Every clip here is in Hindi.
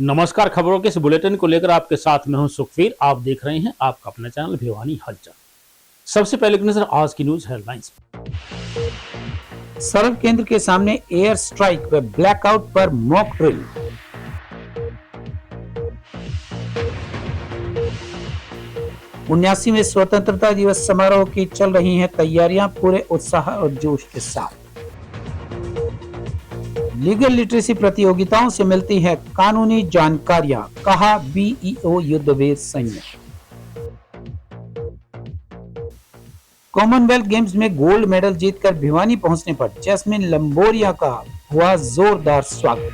नमस्कार। खबरों के इस बुलेटिन को लेकर आपके साथ मैं हूं सुखवीर। आप देख रहे हैं आपका अपना चैनल भिवानी हलचल। सबसे पहले की नजर आज की न्यूज हेडलाइंस। सरल केंद्र के सामने एयर स्ट्राइक व ब्लैकआउट पर मॉक ड्रिल। उन्यासीवें स्वतंत्रता दिवस समारोह की चल रही हैं तैयारियां पूरे उत्साह और जोश के साथ। लीगल लिटरेसी प्रतियोगिताओं से मिलती है कानूनी जानकारियां, कहा बीईओ युद्धवीर सैन्य। कॉमनवेल्थ गेम्स में गोल्ड मेडल जीतकर भिवानी पहुंचने पर जैस्मिन लंबोरिया का हुआ जोरदार स्वागत।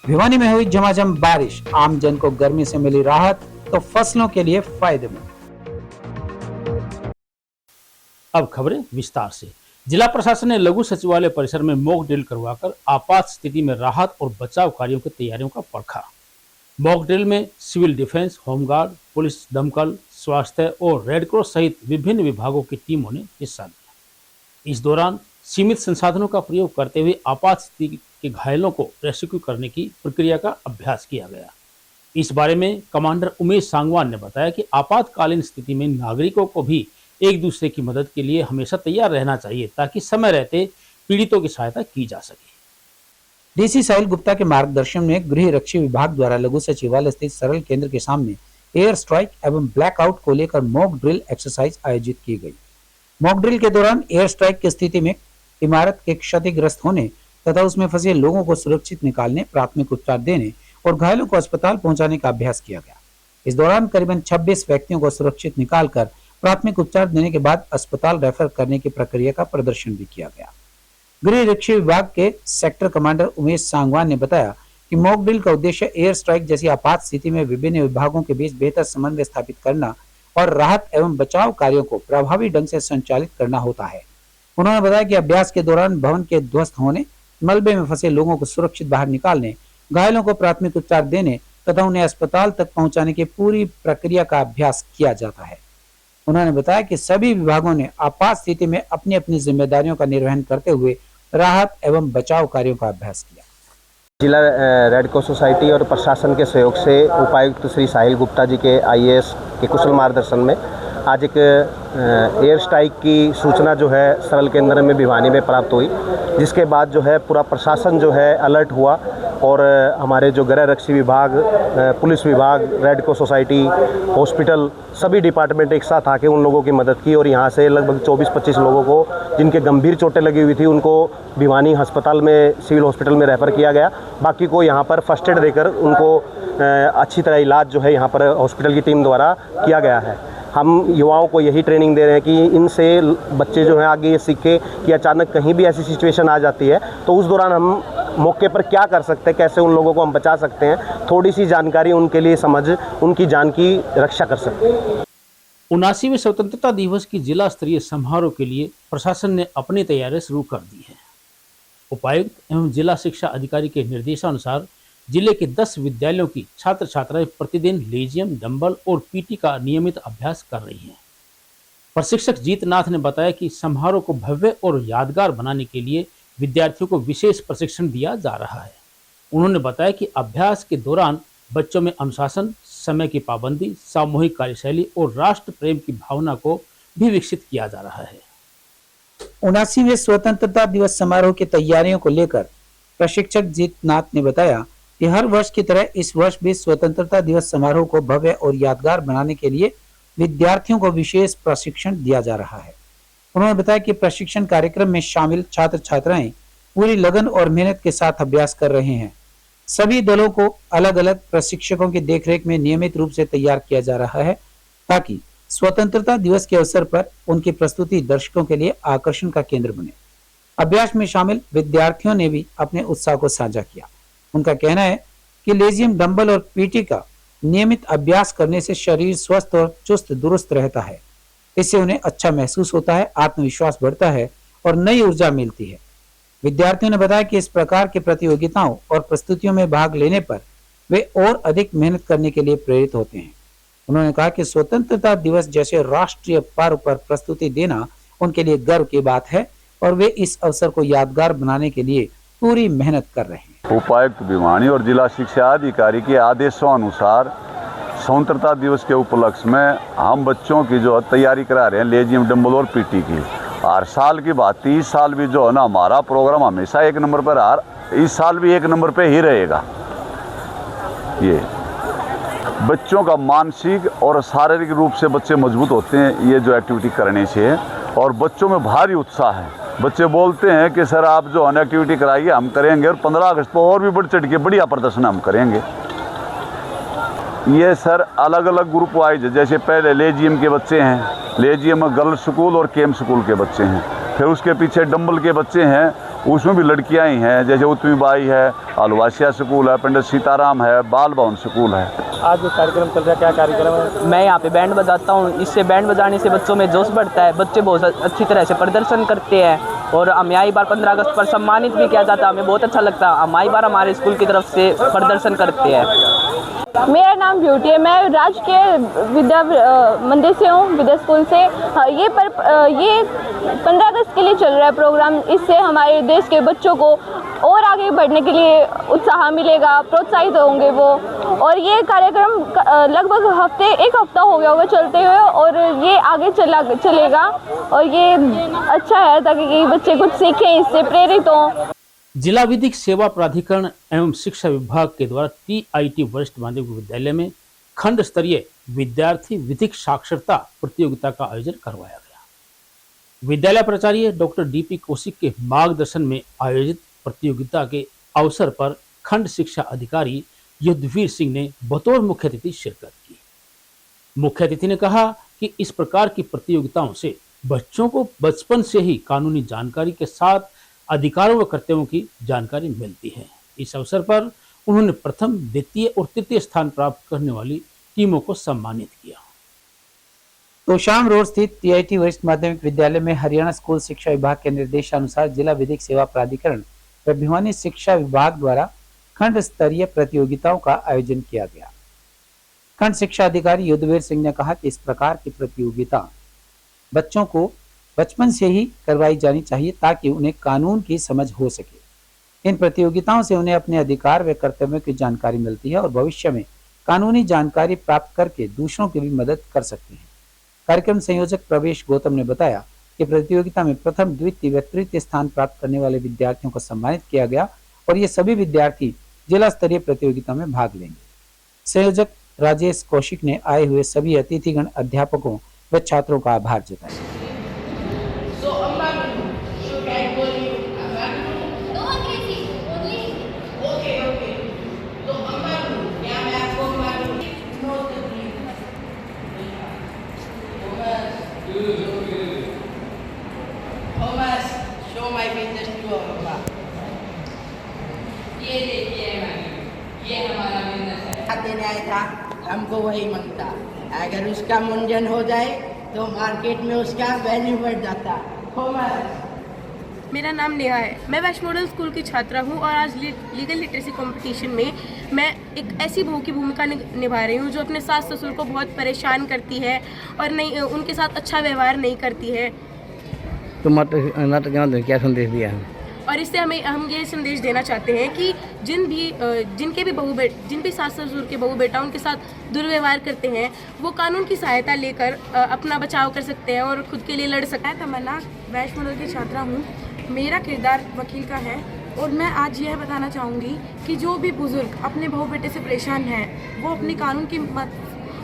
भिवानी में हुई झमाझम बारिश, आम जन को गर्मी से मिली राहत तो फसलों के लिए फायदेमंद। अब खबरें विस्तार से। जिला प्रशासन ने लघु सचिवालय परिसर में मॉक ड्रिल करवाकर आपात स्थिति में राहत और बचाव कार्यों की तैयारियों का परखा। मॉक ड्रिल में सिविल डिफेंस, होमगार्ड, पुलिस, दमकल, स्वास्थ्य और रेड क्रॉस सहित विभिन्न विभागों की टीमों ने हिस्सा लिया। इस दौरान सीमित संसाधनों का प्रयोग करते हुए आपात स्थिति के घायलों को रेस्क्यू करने की प्रक्रिया का अभ्यास किया गया। इस बारे में कमांडर उमेश सांगवान ने बताया कि आपातकालीन स्थिति में नागरिकों को भी एक दूसरे की मदद के लिए हमेशा तैयार रहना चाहिए ताकि समय रहते पीड़ितों की सहायता की जा सके। डीसी साहिल गुप्ता के मार्गदर्शन में गृह रक्षी विभाग द्वारा लघु सचिवालय स्थित सरल केंद्र के सामने एयर स्ट्राइक एवं ब्लैकआउट को लेकर मॉक ड्रिल एक्सरसाइज आयोजित की गई। मॉक ड्रिल के दौरान एयर स्ट्राइक की स्थिति में इमारत के क्षतिग्रस्त होने तथा उसमें फंसे लोगों को सुरक्षित निकालने, प्राथमिक उपचार देने और घायलों को अस्पताल पहुंचाने का अभ्यास किया गया। इस दौरान करीबन 26 व्यक्तियों को सुरक्षित निकालकर प्राथमिक उपचार देने के बाद अस्पताल रेफर करने की प्रक्रिया का प्रदर्शन भी किया गया। गृह रक्षी विभाग के सेक्टर कमांडर उमेश सांगवान ने बताया कि मॉक ड्रिल का उद्देश्य एयर स्ट्राइक जैसी आपात स्थिति में विभिन्न विभागों के बीच बेहतर समन्वय स्थापित करना और राहत एवं बचाव कार्यों को प्रभावी ढंग से संचालित करना होता है। उन्होंने बताया कि अभ्यास के दौरान भवन के ध्वस्त होने, मलबे में फंसे लोगों को सुरक्षित बाहर निकालने, घायलों को प्राथमिक उपचार देने तथा उन्हें अस्पताल तक पहुंचाने की पूरी प्रक्रिया का अभ्यास किया जाता है। उन्होंने बताया कि सभी विभागों ने आपात स्थिति में अपनी अपनी जिम्मेदारियों का निर्वहन करते हुए राहत एवं बचाव कार्यों का अभ्यास किया। जिला रेड क्रॉस सोसाइटी और प्रशासन के सहयोग से उपायुक्त श्री साहिल गुप्ता जी के आईएएस के कुशल मार्गदर्शन में आज एक एयर स्ट्राइक की सूचना जो है सरल केंद्र में भिवानी में प्राप्त हुई, जिसके बाद जो है पूरा प्रशासन जो है अलर्ट हुआ और हमारे जो गृह रक्षी विभाग, पुलिस विभाग, रेड क्रॉस सोसाइटी, हॉस्पिटल, सभी डिपार्टमेंट एक साथ आके उन लोगों की मदद की और यहाँ से लगभग 24-25 लोगों को जिनके गंभीर चोटें लगी हुई थी उनको भिवानी अस्पताल में, सिविल हॉस्पिटल में रेफ़र किया गया। बाकी को यहाँ पर फर्स्ट एड देकर उनको अच्छी तरह इलाज जो है यहाँ पर हॉस्पिटल की टीम द्वारा किया गया है। हम युवाओं को यही ट्रेनिंग दे रहे हैं कि इनसे बच्चे जो हैं आगे ये सीखे कि अचानक कहीं भी ऐसी सिचुएशन आ जाती है तो उस दौरान हम मौके पर क्या कर सकते हैं, कैसे उन लोगों को हम बचा सकते हैं, थोड़ी सी जानकारी उनके लिए समझ उनकी जान की रक्षा कर सकते हैं। 79वें स्वतंत्रता दिवस की जिला स्तरीय समारोह के लिए प्रशासन ने अपनी तैयारियां शुरू कर दी है। उपायुक्त एवं जिला शिक्षा अधिकारी के निर्देशानुसार जिले के 10 विद्यालयों की छात्र छात्राएं प्रतिदिन लेजियम, डंबल और पीटी का नियमित अभ्यास कर रही हैं। प्रशिक्षक जीतनाथ ने बताया कि समारोह को भव्य और यादगार बनाने के लिए विद्यार्थियों को विशेष प्रशिक्षण दिया जा रहा है। उन्होंने बताया कि अभ्यास के दौरान बच्चों में अनुशासन, समय की पाबंदी, सामूहिक कार्यशैली और राष्ट्र प्रेम की भावना को भी विकसित किया जा रहा है। 79वें स्वतंत्रता दिवस समारोह की तैयारियों को लेकर प्रशिक्षक जीतनाथ ने बताया कि हर वर्ष की तरह इस वर्ष भी स्वतंत्रता दिवस समारोह को भव्य और यादगार बनाने के लिए विद्यार्थियों को विशेष प्रशिक्षण दिया जा रहा है। उन्होंने बताया कि प्रशिक्षण कार्यक्रम में शामिल छात्र छात्राएं पूरी लगन और मेहनत के साथ अभ्यास कर रहे हैं। सभी दलों को अलग अलग प्रशिक्षकों की देखरेख में नियमित रूप से तैयार किया जा रहा है ताकि स्वतंत्रता दिवस के अवसर पर उनकी प्रस्तुति दर्शकों के लिए आकर्षण का केंद्र बने। अभ्यास में शामिल विद्यार्थियों ने भी अपने उत्साह को साझा किया। उनका कहना है कि लेजियम, डंबल और पीटी का नियमित अभ्यास करने से शरीर स्वस्थ और चुस्त दुरुस्त रहता है। इससे उन्हें अच्छा महसूस होता है, आत्मविश्वास बढ़ता है और नई ऊर्जा मिलती है। विद्यार्थियों ने बताया कि इस प्रकार की प्रतियोगिताओं और प्रस्तुतियों में भाग लेने पर वे और अधिक मेहनत करने के लिए प्रेरित होते हैं। उन्होंने कहा कि स्वतंत्रता दिवस जैसे राष्ट्रीय पर्व पर प्रस्तुति देना उनके लिए गर्व की बात है और वे इस अवसर को यादगार बनाने के लिए पूरी मेहनत कर रहे हैं। उपायुक्त भिवानी और जिला शिक्षा अधिकारी के आदेशों अनुसार स्वतंत्रता दिवस के उपलक्ष्य में हम बच्चों की जो तैयारी करा रहे हैं लेजियम, डंबल और पीटी की। हर साल की बात 30 साल भी जो है ना हमारा प्रोग्राम हमेशा 1 नंबर पर आ, इस साल भी 1 नंबर पे ही रहेगा। ये बच्चों का मानसिक और शारीरिक रूप से बच्चे मजबूत होते हैं ये जो एक्टिविटी करने से, और बच्चों में भारी उत्साह है। बच्चे बोलते हैं कि सर आप जो है एक्टिविटी कराइए हम करेंगे, और 15 अगस्त को और भी बढ़ चढ़ के बढ़िया प्रदर्शन हम करेंगे। ये सर अलग अलग ग्रुप वाइज है, जैसे पहले लेजियम के बच्चे हैं, लेजियम गर्ल्स स्कूल और केम स्कूल के बच्चे हैं। फिर उसके पीछे डंबल के बच्चे हैं, उसमें भी लड़कियां ही हैं, जैसे उत्तमी बाई है, अलवासिया स्कूल है, पंडित सीताराम है, बाल भवन स्कूल है। आज जो कार्यक्रम चल रहा है, क्या कार्यक्रम है? मैं यहाँ पे बैंड बजाता हूँ। इससे बैंड बजाने से बच्चों में जोश बढ़ता है, बच्चे बहुत अच्छी तरह से प्रदर्शन करते हैं और हमें आई बार 15 अगस्त पर सम्मानित भी किया जाता है। हमें बहुत अच्छा लगता है, हम आई बार हमारे स्कूल की तरफ से प्रदर्शन करते हैं। मेरा नाम ब्यूटी है, मैं राजकीय विद्या मंदिर से हूँ, विद्या स्कूल से। ये 15 अगस्त के लिए चल रहा है प्रोग्राम। इससे हमारे देश के बच्चों को और आगे बढ़ने के लिए उत्साह मिलेगा, प्रोत्साहित होंगे वो। और ये कार्यक्रम लगभग एक हफ्ता हो गया होगा चलते हुए, और ये आगे चलेगा। और ये अच्छा है ताकि बच्चे कुछ सीखें, इससे प्रेरित हों। जिला विधिक सेवा प्राधिकरण एवं शिक्षा विभाग के द्वारा TIT वरिष्ठ माध्यमिक विद्यालय में खंड स्तरीय विद्यार्थी विधिक साक्षरता प्रतियोगिता का आयोजन करवाया गया। विद्यालय प्राचार्य डॉक्टर DP कौशिक के मार्गदर्शन में आयोजित प्रतियोगिता के अवसर पर खंड शिक्षा अधिकारी युद्धवीर सिंह ने बतौर मुख्य अतिथि शिरकत की। मुख्य अतिथि ने कहा कि इस प्रकार की प्रतियोगिताओं से बच्चों को बचपन से ही कानूनी जानकारी के साथ अधिकारों व कर्तव्यों की जानकारी मिलती है। इस अवसर पर उन्होंने प्रथम, द्वितीय और तृतीय स्थान प्राप्त करने वाली टीमों को सम्मानित किया। तोशाम रोड स्थित TIT वरिष्ठ माध्यमिक विद्यालय में हरियाणा स्कूल शिक्षा विभाग के निर्देशानुसार जिला विधिक सेवा प्राधिकरण व भिवानी शिक्षा विभाग द्वारा खंड स्तरीय प्रतियोगिताओं का आयोजन किया गया। खंड शिक्षा अधिकारी युद्धवीर सिंह ने कहा कि इस प्रकार की प्रतियोगिता बच्चों को बचपन से ही करवाई जानी चाहिए ताकि उन्हें कानून की समझ हो सके। इन प्रतियोगिताओं से उन्हें अपने अधिकार व कर्तव्यों की जानकारी मिलती है और भविष्य में कानूनी जानकारी प्राप्त करके दूसरों की भी मदद कर सकते हैं। कार्यक्रम संयोजक प्रवेश गौतम ने बताया कि प्रतियोगिता में प्रथम, द्वितीय व तृतीय स्थान प्राप्त करने वाले विद्यार्थियों को सम्मानित किया गया और ये सभी विद्यार्थी जिला स्तरीय प्रतियोगिता में भाग लेंगे। संयोजक राजेश कौशिक ने आए हुए सभी अतिथिगण, अध्यापकों व छात्रों का आभार जताया। देने आया था, हमको वही मांगता। अगर उसका मुंडन हो जाए तो मार्केट में उसका वैल्यू बढ़ जाता। मेरा नाम नेहा है, मैं वैष्णो मॉडल स्कूल की छात्रा हूँ और आज लीगल लिटरेसी कंपटीशन में मैं एक ऐसी बहू की भूमिका निभा रही हूँ जो अपने सास ससुर को बहुत परेशान करती है और नहीं उनके साथ अच्छा व्यवहार नहीं करती है। तो नाटक क्या संदेश दिया है? और इससे हम ये संदेश देना चाहते हैं कि जिन भी सास ससुर के बहू बेटा उनके साथ दुर्व्यवहार करते हैं वो कानून की सहायता लेकर अपना बचाव कर सकते हैं और खुद के लिए लड़ सकते हैं। तमन्ना वैष्णो मॉडल की छात्रा हूँ, मेरा किरदार वकील का है और मैं आज यह बताना चाहूँगी कि जो भी बुजुर्ग अपने बहू बेटे से परेशान हैं वो अपनी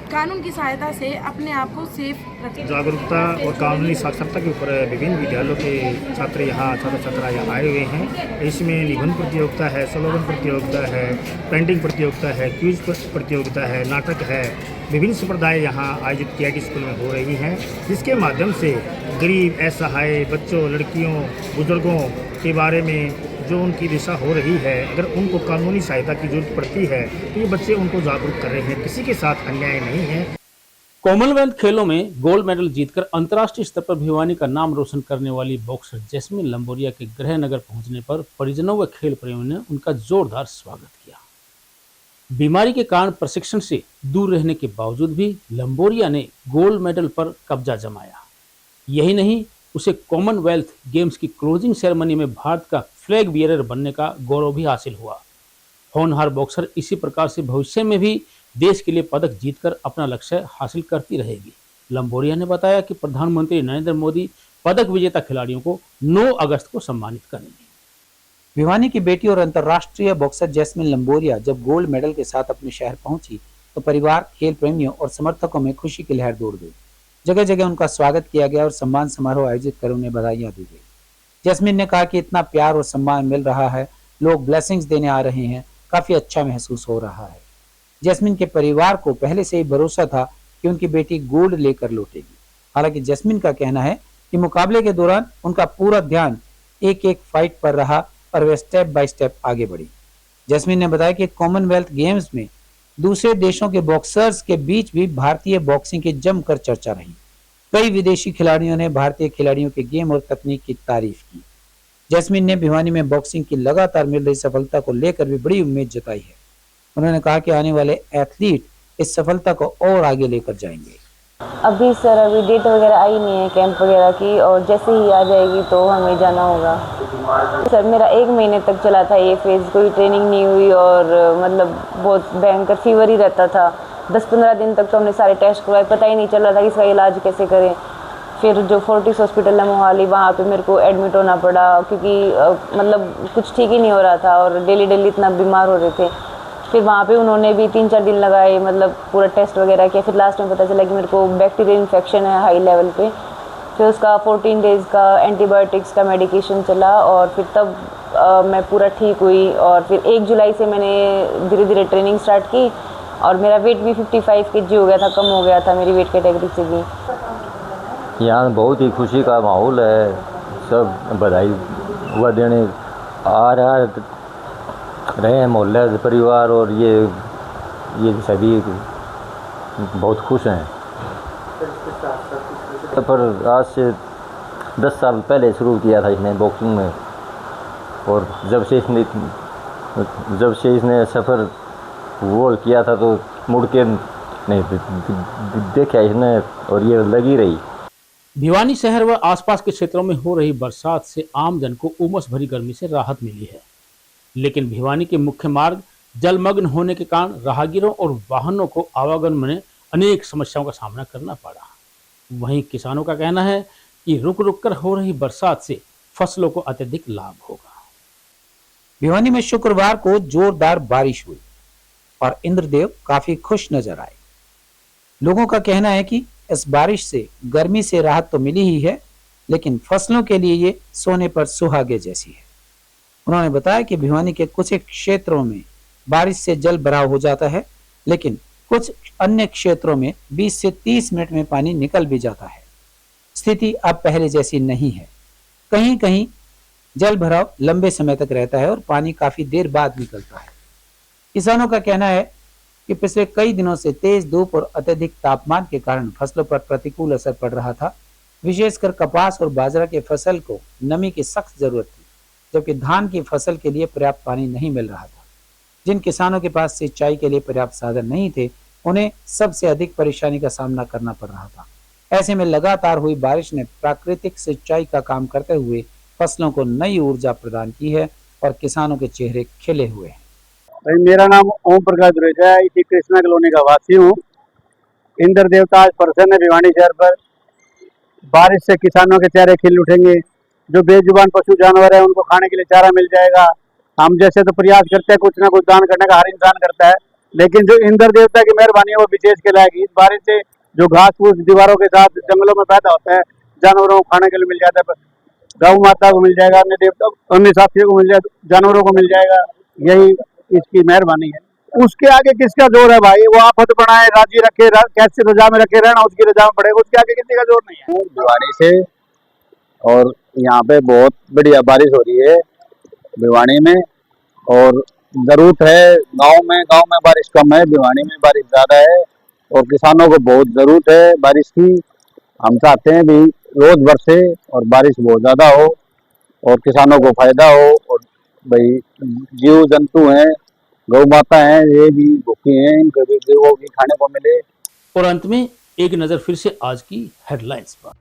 कानून की सहायता से अपने आप को सेफ रखें। जागरूकता और कानूनी साक्षरता के ऊपर विभिन्न विद्यालयों के छात्र छात्रा यहाँ आए हुए हैं। इसमें निबंध प्रतियोगिता है, स्लोगन प्रतियोगिता है, पेंटिंग प्रतियोगिता है, क्विज प्रतियोगिता है, नाटक है। विभिन्न संप्रदाय यहाँ आयोजित TIT स्कूल में हो रही हैं, जिसके माध्यम से गरीब, असहाय बच्चों, लड़कियों, बुजुर्गों के बारे में जो उनकी दिशा हो रही है, अगर उनको कानूनी सहायता की जरूरत पड़ती है तो ये बच्चे उनको जागरूक कर रहे हैं। किसी के साथ अन्याय नहीं है। कॉमनवेल्थ खेलों में गोल्ड मेडल जीतकर अंतर्राष्ट्रीय स्तर पर भिवानी का नाम रोशन करने वाली बॉक्सर जैस्मिन लंबोरिया के गृहनगर पहुंचने पर परिजनों व खेल प्रेमियों ने उनका जोरदार स्वागत किया। बीमारी के कारण प्रशिक्षण से दूर रहने के बावजूद भी लंबोरिया ने गोल्ड मेडल पर कब्जा जमाया। यही नहीं, उसे कॉमनवेल्थ गेम्स की क्लोजिंग सेरेमनी में भारत का फ्लैग बियरर बनने का गौरव भी हासिल हुआ। होनहार बॉक्सर इसी प्रकार से भविष्य में भी देश के लिए पदक जीतकर अपना लक्ष्य हासिल करती रहेगी। लंबोरिया ने बताया कि प्रधानमंत्री नरेंद्र मोदी पदक विजेता खिलाड़ियों को 9 अगस्त को सम्मानित करेंगे। भिवानी की बेटी और अंतर्राष्ट्रीय बॉक्सर जैस्मिन लंबोरिया जब गोल्ड मेडल के साथ अपने शहर पहुंची तो परिवार, खेल प्रेमियों और समर्थकों में खुशी की लहर दौड़ गई। जगह जगह उनका स्वागत किया गया और सम्मान समारोह आयोजित कर उन्हें बधाइयां दी गई। जैस्मिन ने कहा कि इतना प्यार और सम्मान मिल रहा है, लोग ब्लेसिंग्स देने आ रहे हैं, काफी अच्छा महसूस हो रहा है। जैस्मिन के परिवार को पहले से ही भरोसा था कि उनकी बेटी गोल्ड लेकर लौटेगी। हालांकि जैस्मिन का कहना है कि मुकाबले के दौरान उनका पूरा ध्यान एक एक फाइट पर रहा और वे स्टेप बाय स्टेप आगे बढ़ी। जैस्मिन ने बताया कि कॉमनवेल्थ गेम्स में दूसरे देशों के बॉक्सर्स के बीच भी भारतीय बॉक्सिंग की जमकर चर्चा रही। कई विदेशी खिलाड़ियों ने भारतीय खिलाड़ियों के गेम और तकनीक की तारीफ की। जैस्मिन ने भिवानी में बॉक्सिंग की लगातार मिल रही सफलता को लेकर भी बड़ी उम्मीद जताई है। उन्होंने कहा कि आने वाले एथलीट इस सफलता को और आगे लेकर जाएंगे। अभी सर अभी डेट वगैरह आई नहीं है कैंप वगैरह की, और जैसे ही आ जाएगी तो हमें जाना होगा। सर मेरा 1 महीने तक चला था ये फेज़, कोई ट्रेनिंग नहीं हुई और मतलब बहुत भयंकर फीवर ही रहता था। 10-15 दिन तक तो हमने सारे टेस्ट करवाए, पता ही नहीं चल रहा था कि इसका इलाज कैसे करें। फिर जो फोर्टिस हॉस्पिटल है मोहाली, वहाँ पे मेरे को एडमिट होना पड़ा क्योंकि मतलब कुछ ठीक ही नहीं हो रहा था और डेली इतना बीमार हो रहे थे। फिर वहाँ पे उन्होंने भी 3-4 दिन लगाए, मतलब पूरा टेस्ट वगैरह किया। फिर लास्ट में पता चला कि मेरे को बैक्टीरियल इन्फेक्शन है हाई लेवल पे। फिर उसका 14 डेज़ का एंटीबायोटिक्स का मेडिकेशन चला और फिर तब मैं पूरा ठीक हुई। और फिर 1 जुलाई से मैंने धीरे धीरे ट्रेनिंग स्टार्ट की और मेरा वेट भी 55 kg हो गया था, कम हो गया था मेरी वेट कैटेगरी से भी। यहाँ बहुत ही खुशी का माहौल है, सब बधाई हुआ देने आ रहे हैं मोहल्ले परिवार, और ये सभी बहुत खुश हैं। पर आज से 10 साल पहले शुरू किया था इसने बॉक्सिंग में, और जब से इसने सफ़र वो किया था तो मुड़ के नहीं देखा इसने, और ये लगी रही। भिवानी शहर व आसपास के क्षेत्रों में हो रही बरसात से आमजन को उमस भरी गर्मी से राहत मिली है, लेकिन भिवानी के मुख्य मार्ग जलमग्न होने के कारण राहगीरों और वाहनों को आवागमन में अनेक समस्याओं का सामना करना पड़ा। वहीं किसानों का कहना है कि रुक रुक कर हो रही बरसात से फसलों को अत्यधिक लाभ होगा। भिवानी में शुक्रवार को जोरदार बारिश हुई और इंद्रदेव काफी खुश नजर आए। लोगों का कहना है कि इस बारिश से गर्मी से राहत तो मिली ही है, लेकिन फसलों के लिए ये सोने पर सुहागे जैसी है। उन्होंने बताया कि भिवानी के कुछ क्षेत्रों में बारिश से जल भराव हो जाता है, लेकिन कुछ अन्य क्षेत्रों में 20 से 30 मिनट में पानी निकल भी जाता है। स्थिति अब पहले जैसी नहीं है। कहीं कहीं जल भराव लंबे समय तक रहता है और पानी काफी देर बाद निकलता है। किसानों का कहना है कि पिछले कई दिनों से तेज धूप और अत्यधिक तापमान के कारण फसलों पर प्रतिकूल असर पड़ रहा था। विशेषकर कपास और बाजरा के फसल को नमी की सख्त जरूरत थी, जबकि धान की फसल के लिए पर्याप्त पानी नहीं मिल रहा था। जिन किसानों के पास सिंचाई के लिए पर्याप्त साधन नहीं थे, उन्हें सबसे अधिक परेशानी का सामना करना पड़ रहा था। ऐसे में लगातार हुई बारिश ने प्राकृतिक सिंचाई का काम करते हुए फसलों को नई ऊर्जा प्रदान की है और किसानों के चेहरे खिले हुए हैं। भाई मेरा नाम ओम प्रकाश दुरेजा है, इसी कृष्णा कॉलोनी का वासी हूँ। इंद्र देवता आज प्रसन्न है भिवानी शहर पर। बारिश से किसानों के चेहरे खिल उठेंगे। जो बेजुबान पशु जानवर है उनको खाने के लिए चारा मिल जाएगा। हम जैसे तो प्रयास करते हैं, कुछ ना कुछ दान करने का हर इंसान करता है, लेकिन जो इंद्र देवता की मेहरबानी है वो विशेष के लायक। इस बारिश से जो घास फूस दीवारों के साथ जंगलों में पैदा होता है, जानवरों को खाने के लिए मिल जाता है। गौ माता को मिल जाएगा, अन्य देवता अन्य साथियों को मिल जाएगा, जानवरों को मिल जाएगा। यही इसकी मेहरबानी है। उसके आगे किसका जोर है भाई? वो आफत बनाए, राजी रखे, कैसे रजा में रखे रहना, उसकी रजा में पड़ेगा। उसके आगे किसी का जोर नहीं है। भिवानी से, और यहाँ पे बहुत बढ़िया बारिश हो रही है भिवानी में, और जरूरत है गांव में बारिश कम है, भिवानी में बारिश ज्यादा है और किसानों को बहुत जरूरत है बारिश की। हम चाहते हैं भी रोज बरसे और बारिश बहुत ज्यादा हो और किसानों को फायदा हो, और भाई जीव जंतु हैं, गौ माता हैं, ये भी भूखी हैं, इनको भी खाने को मिले। और अंत में एक नजर फिर से आज की हेडलाइंस पर।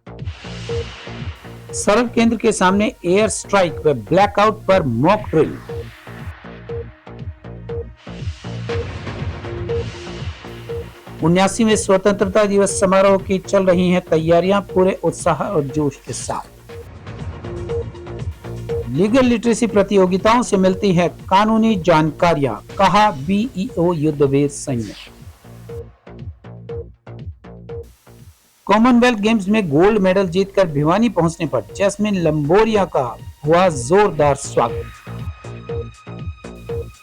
सरल केंद्र के सामने एयर स्ट्राइक व ब्लैकआउट पर मॉक ड्रिल। उन्यासीवें स्वतंत्रता दिवस समारोह की चल रही हैं तैयारियां पूरे उत्साह और जोश के साथ। लीगल लिटरेसी प्रतियोगिताओं से मिलती है कानूनी जानकारियां, कहा बीईओ युद्धवीर सिंह ने। कॉमनवेल्थ गेम्स में गोल्ड मेडल जीतकर भिवानी पहुंचने पर जैस्मिन लंबोरिया का हुआ जोरदार स्वागत।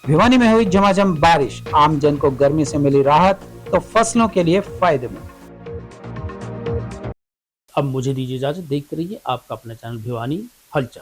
भिवानी में हुई झमाझम बारिश, आम जन को गर्मी से मिली राहत तो फसलों के लिए फायदेमंद। अब मुझे दीजिए इजाजत, देखते रहिए आपका अपना चैनल भिवानी हलचल।